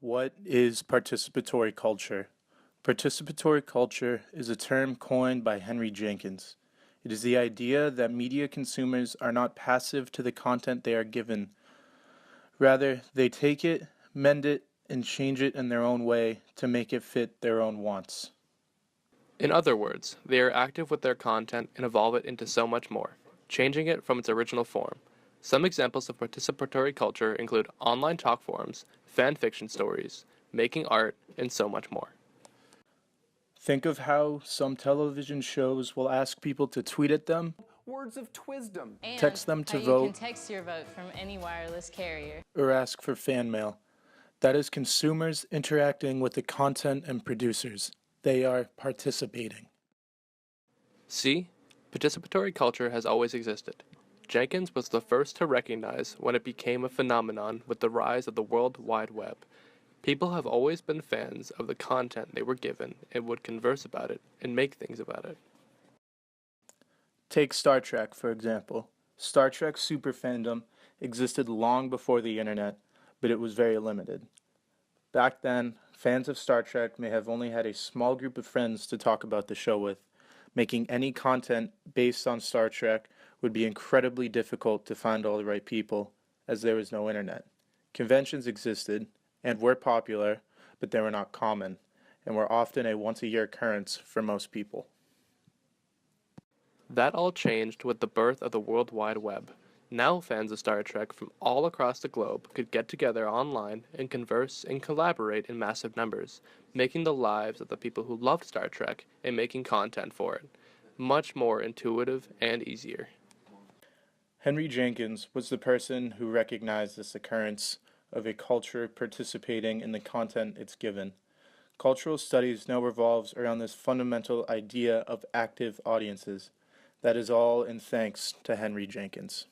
What is participatory culture? Participatory culture is a term coined by Henry Jenkins. It is the idea that media consumers are not passive to the content they are given. Rather, they take it, mend it, and change it in their own way to make it fit their own wants. In other words, they are active with their content and evolve it into so much more, changing it from its original form. Some examples of participatory culture include online talk forums, fan fiction stories, making art, and so much more. Think of how some television shows will ask people to tweet at them, Words of twisdom. And text them to how you vote, can text your vote from any wireless carrier. or ask for fan mail. That is consumers interacting with the content and producers. They are participating. See, participatory culture has always existed. Jenkins was the first to recognize when it became a phenomenon with the rise of the World Wide Web. People have always been fans of the content they were given and would converse about it and make things about it. Take Star Trek, for example. Star Trek super fandom existed long before the internet, but it was very limited. Back then, fans of Star Trek may have only had a small group of friends to talk about the show with. Making any content based on Star Trek would be incredibly difficult to find all the right people, as there was no internet. Conventions existed, and were popular, but they were not common, and were often a once-a-year occurrence for most people. That all changed with the birth of the World Wide Web. Now fans of Star Trek from all across the globe could get together online and converse and collaborate in massive numbers, making the lives of the people who loved Star Trek and making content for it much more intuitive and easier. Henry Jenkins was the person who recognized this occurrence of a culture participating in the content it's given. Cultural studies now revolves around this fundamental idea of active audiences. That is all in thanks to Henry Jenkins.